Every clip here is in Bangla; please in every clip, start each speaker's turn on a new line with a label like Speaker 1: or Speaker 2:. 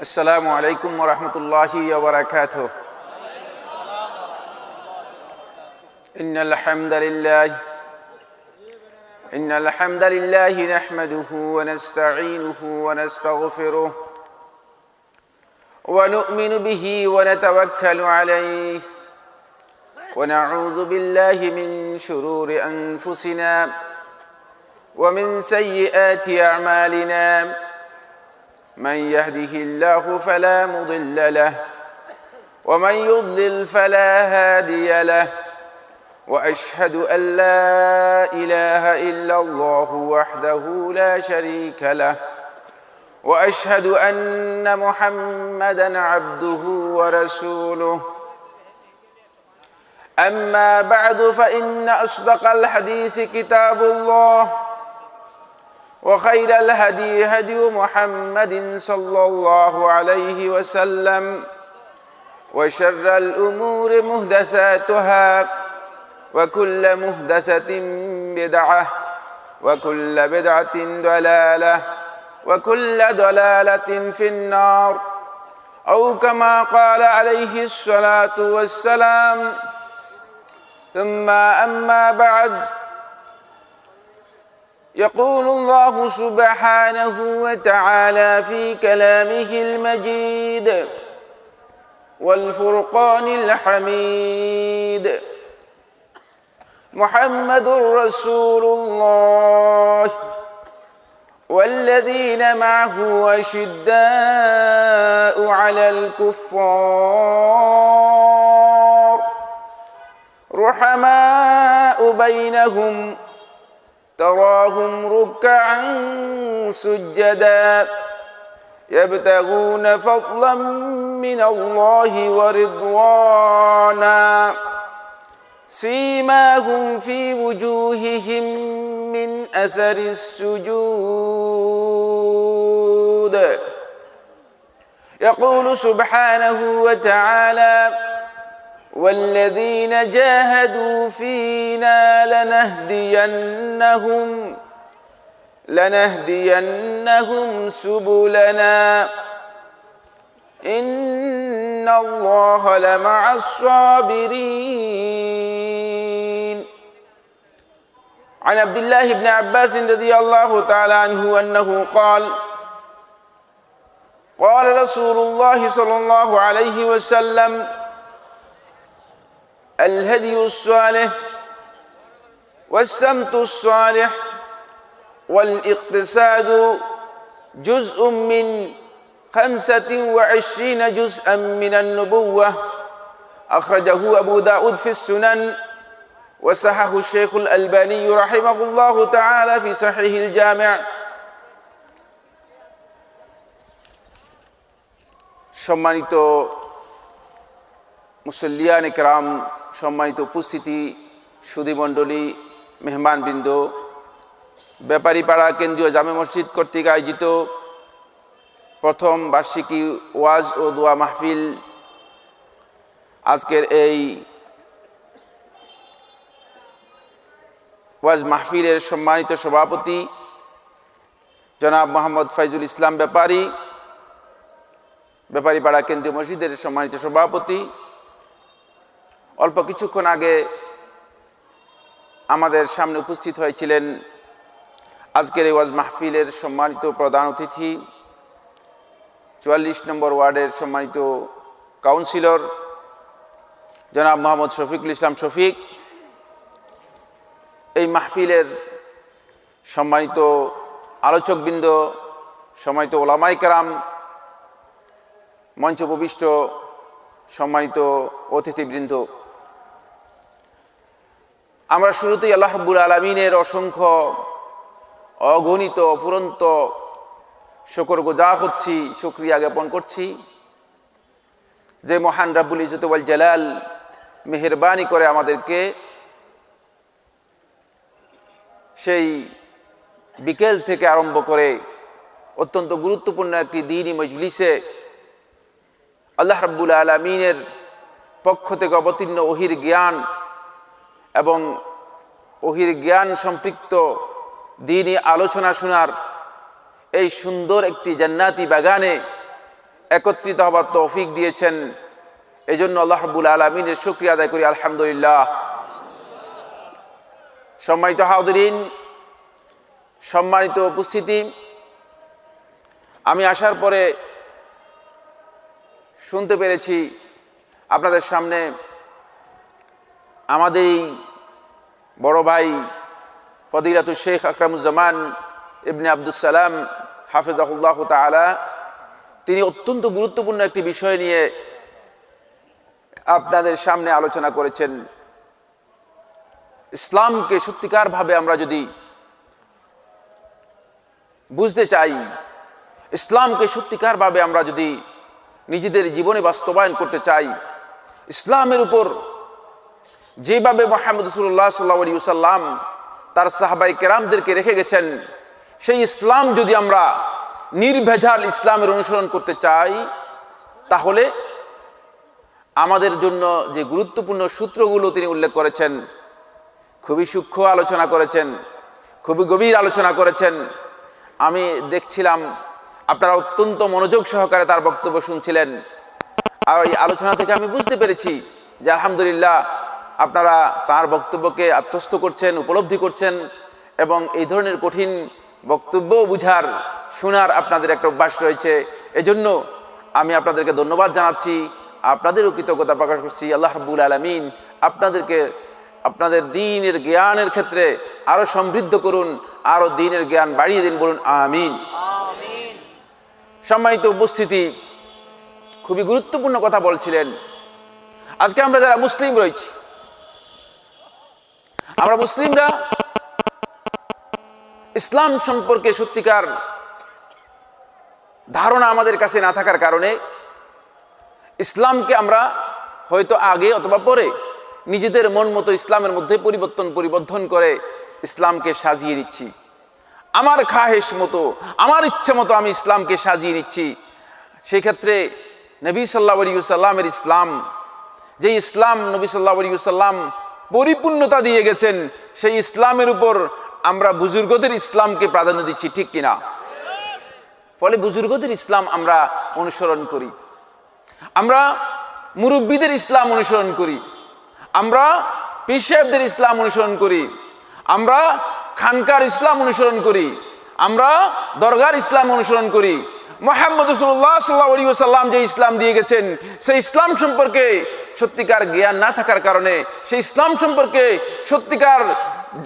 Speaker 1: السلام عليكم ورحمة الله وبركاته. إن الحمد لله نحمده ونستعينه ونستغفره ونؤمن به ونتوكل عليه ونعوذ بالله من شرور أنفسنا ومن سيئات أعمالنا. من يهده الله فلا مضل له ومن يضلل فلا هادي له وأشهد أن لا إله إلا الله وحده لا شريك له وأشهد أن محمدًا عبده ورسوله. أما بعد فإن أصدق الحديث كتاب الله وخير الهدي هدي محمد صلى الله عليه وسلم وشر الأمور محدثاتها وكل محدثة بدعة وكل بدعة ضلالة وكل ضلالة في النار أو كما قال عليه الصلاة والسلام. ثم أما بعد، يقول الله سبحانه وتعالى في كلامه المجيد والفرقان الحميد: محمد رسول الله والذين معه أشداء على الكفار رحماء بينهم تراهم ركعا سجدا يبتغون فضلا من الله ورضوانا سيماهم في وجوههم من أثر السجود. يقول سبحانه وتعالى: والذين جاهدوا فينا لنهدينهم سبلنا إن الله لمع الصابرين. عن عبد الله بن عباس رضي الله تعالى عنه أنه قال: قال رسول الله صلى الله عليه وسلم: الهدي الصالح والسمت الصالح والاقتصاد جزء من 25 جزءا من النبوة. أخرجه أبو داود في السنن وصححه الشيخ الألباني رحمه الله تعالى في صحيح الجامع. সম্মানিত মুসল্লিয়ান کرام, সম্মানিত উপস্থিতি, সুধীমণ্ডলী, মেহমানবৃন্দ, ব্যাপারীপাড়া কেন্দ্রীয় জামে মসজিদ কর্তৃক আয়োজিত প্রথম বার্ষিকী ওয়াজ ও দোয়া মাহফিল, আজকের এই ওয়াজ মাহফিলের সম্মানিত সভাপতি জনাব মোহাম্মদ ফাইজুল ইসলাম ব্যাপারীপাড়া কেন্দ্রীয় মসজিদের সম্মানিত সভাপতি, অল্প কিছুক্ষণ আগে আমাদের সামনে উপস্থিত হয়েছিলেন আজকের এই ওয়াজ মাহফিলের সম্মানিত প্রধান অতিথি, 44 নম্বর ওয়ার্ডের সম্মানিত কাউন্সিলর জনাব মোহাম্মদ শফিকুল ইসলাম শফিক, এই মাহফিলের সম্মানিত আলোচকবৃন্দ, সম্মানিত ওলামায়ে কেরাম, মঞ্চ উপবিষ্ট সম্মানিত অতিথিবৃন্দ, আমরা শুরুতেই আল্লাহ রাব্বুল আলামিনের অসংখ্য অগণিত অফুরন্ত শুকরগুজার হচ্ছি, শুকরিয়া জ্ঞাপন করছি যে মহান রাব্বুল ইজ্জত ওয়াল জালাল মেহেরবানি করে আমাদেরকে সেই বিকেল থেকে আরম্ভ করে অত্যন্ত গুরুত্বপূর্ণ একটি দ্বীনি মজলিসে আল্লাহ রাব্বুল আলামিনের পক্ষ থেকে অবতীর্ণ ওহির জ্ঞান এবং ওহির জ্ঞান সম্পৃক্ত দ্বীনি আলোচনা শোনার এই সুন্দর একটি জান্নাতি বাগানে একত্রিত হবার তৌফিক দিয়েছেন। এই জন্য আল্লাহ রাব্বুল আলামিনের শুকরিয়া আদায় করি, আলহামদুলিল্লাহ। সম্মানিত হাজিরিন, সম্মানিত উপস্থিতি, আমি আসার পরে শুনতে পেরেছি আপনাদের সামনে আমাদের এই বড় ভাই ফদিলাতুল শেখ আকরামুজ্জামান ইবনে আব্দুস সালাম হাফিজাহুল্লাহ তাআলা, তিনি অত্যন্ত গুরুত্বপূর্ণ একটি বিষয় নিয়ে আপনাদের সামনে আলোচনা করেছেন। ইসলামকে সত্যিকারভাবে আমরা যদি বুঝতে চাই, ইসলামকে সত্যিকারভাবে আমরা যদি নিজেদের জীবনে বাস্তবায়ন করতে চাই, ইসলামের উপর যেভাবে মুহাম্মদ রাসূলুল্লাহ সাল্লাল্লাহু আলাইহি ওয়াসাল্লাম তার সাহাবায়ে কেরামদেরকে রেখে গেছেন, সেই ইসলাম যদি আমরা নির্ভেজাল ইসলামের অনুসরণ করতে চাই, তাহলে আমাদের জন্য যে গুরুত্বপূর্ণ সূত্রগুলো তিনি উল্লেখ করেছেন, খুবই সূক্ষ্ম আলোচনা করেছেন, খুবই গভীর আলোচনা করেছেন। আমি দেখছিলাম আপনারা অত্যন্ত মনোযোগ সহকারে তার বক্তব্য শুনছিলেন, আর এই আলোচনা থেকে আমি বুঝতে পেরেছি যে আলহামদুলিল্লাহ আপনারা তার বক্তব্যকে আত্মস্থ করছেন, উপলব্ধি করছেন, এবং এই ধরনের কঠিন বক্তব্য বুঝার, শোনার আপনাদের একটা অভ্যাস রয়েছে। এজন্য আমি আপনাদেরকে ধন্যবাদ জানাচ্ছি, আপনাদেরও কৃতজ্ঞতা প্রকাশ করছি। আল্লাহ রাব্বুল আলামিন আপনাদেরকে আপনাদের দ্বীনের জ্ঞানের ক্ষেত্রে আরো সমৃদ্ধ করুন, আরো দ্বীনের জ্ঞান বাড়িয়ে দিন, বলুন আমিন। সম্মানিত উপস্থিতি, খুবই গুরুত্বপূর্ণ কথা বলছিলেন। আজকে আমরা যারা মুসলিম রয়েছি, আমরা মুসলিমরা ইসলাম সম্পর্কে সত্যিকার ধারণা আমাদের কাছে না থাকার কারণে ইসলামকে আমরা হয়তো আগে অথবা পরে নিজেদের মন মতো ইসলামের মধ্যে পরিবর্তন করে ইসলামকে সাজিয়ে নিচ্ছি। আমার খাহেশ মতো, আমার ইচ্ছা মতো আমি ইসলামকে সাজিয়ে নিচ্ছি। সেই ক্ষেত্রে নবী সাল্লাল্লাহু আলাইহি ওয়াসাল্লামের ইসলাম, যে ইসলাম নবী সাল্লাল্লাহু আলাইহি ওয়াসাল্লাম পরিপূর্ণতা দিয়ে গেছেন, সেই ইসলামের উপর আমরা বুজুর্গদের ইসলামকে প্রাধান্য দিচ্ছি, ঠিক কিনা? ফলে বুজুর্গদের ইসলাম আমরা অনুসরণ করি, আমরা মুরব্বীদের ইসলাম অনুসরণ করি, আমরা পীর সাহেবদের ইসলাম অনুসরণ করি, আমরা খানকার ইসলাম অনুসরণ করি, আমরা দরগার ইসলাম অনুসরণ করি। মুহাম্মদ রাসূলুল্লাহ সাল্লাল্লাহু আলাইহি ওয়াসাল্লাম যে ইসলাম দিয়ে গেছেন, সেই ইসলাম সম্পর্কে সত্যিকার জ্ঞান না থাকার কারণে, সেই ইসলাম সম্পর্কে সত্যিকার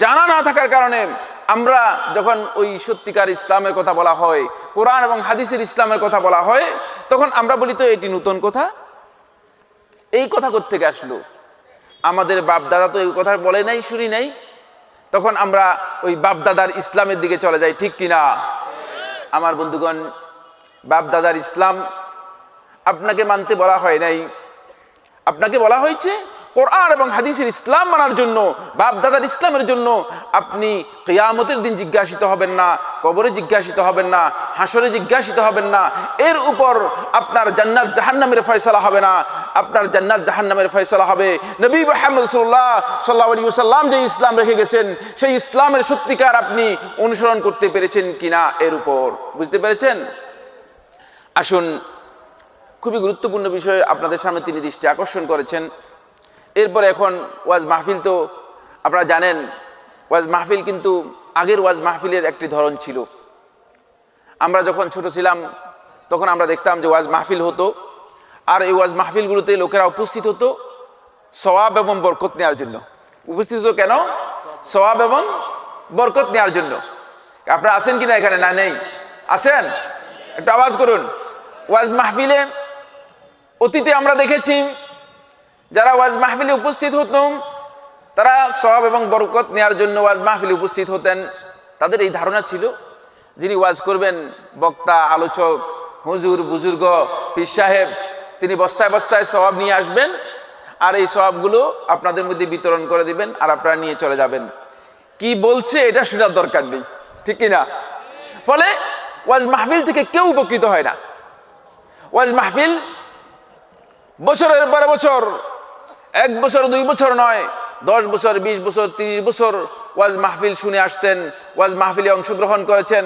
Speaker 1: জানা না থাকার কারণে আমরা যখন ওই সত্যিকার ইসলামের কথা বলা হয়, কোরআন এবং হাদিসের ইসলামের কথা বলা হয়, তখন আমরা বলি তো এটি নতুন কথা, এই কথা কোত্থেকে আসলো? আমাদের বাপ দাদা তো এই কথা বলে নাই, শুনি নাই। তখন আমরা ওই বাপ দাদার ইসলামের দিকে চলে যাই, ঠিক কিনা? আমার বন্ধুগণ, বাপ দাদার ইসলাম আপনাকে মানতে বলা হয় নাই, আপনাকে বলা হয়েছে কোরআন এবং হাদিসের ইসলাম মানার জন্য, বাপ দাদার ইসলামের জন্য। আপনি কিয়ামতের দিন জিজ্ঞাসিত হবেন না, কবরে জিজ্ঞাসিত হবেন না, হাসরে জিজ্ঞাসিত হবেন না। এর উপর আপনার জান্নাত জাহান্নামের ফয়সালা হবে না, আপনার জান্নাত জাহান্নামের ফয়সালা হবে নবী মুহাম্মদ রাসূলুল্লাহ সাল্লাল্লাহু আলাইহি ওয়াসাল্লাম যে ইসলাম রেখে গেছেন, সেই ইসলামের সত্যিকার আপনি অনুসরণ করতে পেরেছেন কিনা, এর উপর। বুঝতে পেরেছেন? আসুন, খুবই গুরুত্বপূর্ণ বিষয় আপনাদের সামনে তিনি দৃষ্টি আকর্ষণ করেছেন। এরপরে এখন ওয়াজ মাহফিল, তো আপনারা জানেন ওয়াজ মাহফিল কিন্তু আগের ওয়াজ মাহফিলের একটি ধরন ছিল। আমরা যখন ছোট ছিলাম তখন আমরা দেখতাম যে ওয়াজ মাহফিল হতো, আর এই ওয়াজ মাহফিলগুলোতে লোকেরা উপস্থিত হতো সওয়াব এবং বরকত নেওয়ার জন্য। উপস্থিত হতো কেন? সওয়াব এবং বরকত নেওয়ার জন্য। আপনারা আছেন কিনা এখানে? না, নেই? আছেন? একটু আওয়াজ করুন। ওয়াজ মাহফিলে অতীতে আমরা দেখেছি যারা ওয়াজ মাহফিলে উপস্থিত হতেন, তারা সওয়াব এবং বরকত নেওয়ার জন্য ওয়াজ মাহফিলে উপস্থিত হতেন। তাদের এই ধারণা ছিল, যিনি ওয়াজ করবেন, বক্তা, আলোচক, হুজুর, বুজুর্গ, পীর সাহেব, তিনি বস্তায় বস্তায় সওয়াব নিয়ে আসবেন, আর এই সওয়াবগুলো আপনাদের মধ্যে বিতরণ করে দিবেন, আর আপনারা নিয়ে চলে যাবেন। কি বলছে এটা শোনার দরকার নেই, ঠিক কিনা? ফলে ওয়াজ মাহফিল থেকে কেউ উপকৃত হয় না। ওয়াজ মাহফিল বছরের পর বছর, 1 বছর 2 বছর নয়, 10 বছর, 20 বছর, 30 বছর ওয়াজ মাহফিল শুনে আসছেন, ওয়াজ মাহফিলে অংশগ্রহণ করেছেন,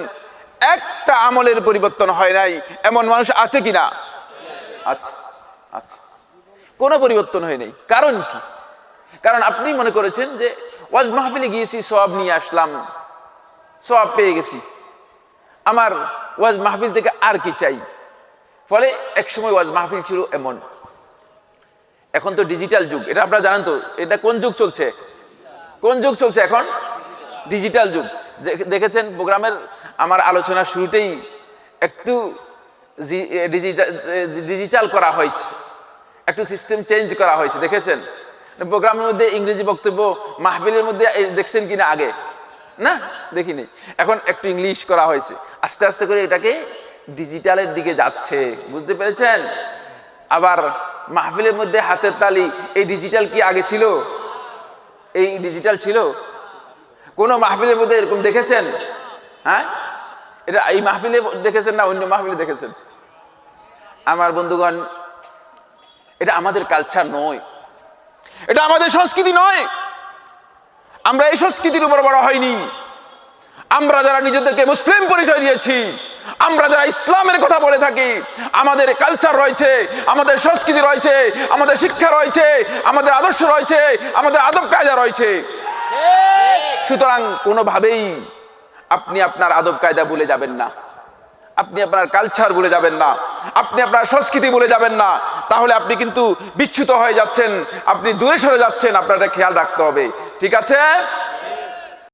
Speaker 1: একটা আমলের পরিবর্তন হয় নাই, এমন মানুষ আছে কিনা? আচ্ছা আচ্ছা, কোনো পরিবর্তন হয় নাই। কারণ কি? কারণ আপনি মনে করেছেন যে ওয়াজ মাহফিলে গিয়েছি, সওয়াব নিয়ে আসলাম, সওয়াব পেয়ে গেছি, আমার ওয়াজ মাহফিল থেকে আর কি চাই। ফলে একসময় ওয়াজ মাহফিল ছিল এমন। এখন তো ডিজিটাল যুগ, এটা আপনারা জানেন তো। এটা কোন যুগ চলছে? কোন যুগ চলছে এখন? ডিজিটাল যুগ। দেখেছেন প্রোগ্রামের আমার আলোচনার শুরুতেই একটু ডিজিটাল করা হয়েছে, একটু সিস্টেম চেঞ্জ করা হয়েছে, দেখেছেন? প্রোগ্রামের মধ্যে ইংরেজি বক্তব্য মাহফিলের মধ্যে দেখছেন কিনা? আগে না, দেখিনি। এখন একটু ইংলিশ করা হয়েছে, আস্তে আস্তে করে এটাকে ডিজিটালের দিকে যাচ্ছে, বুঝতে পেরেছেন? আবার মাহফিলের মধ্যে হাতের তালি, এই ডিজিটাল কি আগে ছিল? এই ডিজিটাল ছিল? কোন মাহফিলের মধ্যে এরকম দেখেছেন? হ্যাঁ, এটা এই মাহফিলে দেখেছেন না অন্য মাহফিলে দেখেছেন? আমার বন্ধুগণ, এটা আমাদের কালচার নয়, এটা আমাদের সংস্কৃতি নয়। আমরা এই সংস্কৃতির উপর বড় হয়নি। আমরা যারা নিজেদেরকে মুসলিম পরিচয় দিয়েছি, আমরা যারা ইসলামের কথা বলে থাকি, আমাদের কালচার রয়েছে, আমাদের সংস্কৃতি রয়েছে, আমাদের শিক্ষা রয়েছে, আমাদের আদর্শ রয়েছে, আমাদের আদব কায়দা রয়েছে। সুতরাং কোনোভাবেই আপনি আপনার আদব কায়দা ভুলে যাবেন না, আপনি আপনার কালচার ভুলে যাবেন না, আপনি আপনার সংস্কৃতি ভুলে যাবেন না। তাহলে আপনি কিন্তু বিচ্যুত হয়ে যাচ্ছেন, আপনি দূরে সরে যাচ্ছেন। আপনার খেয়াল রাখতে হবে, ঠিক আছে?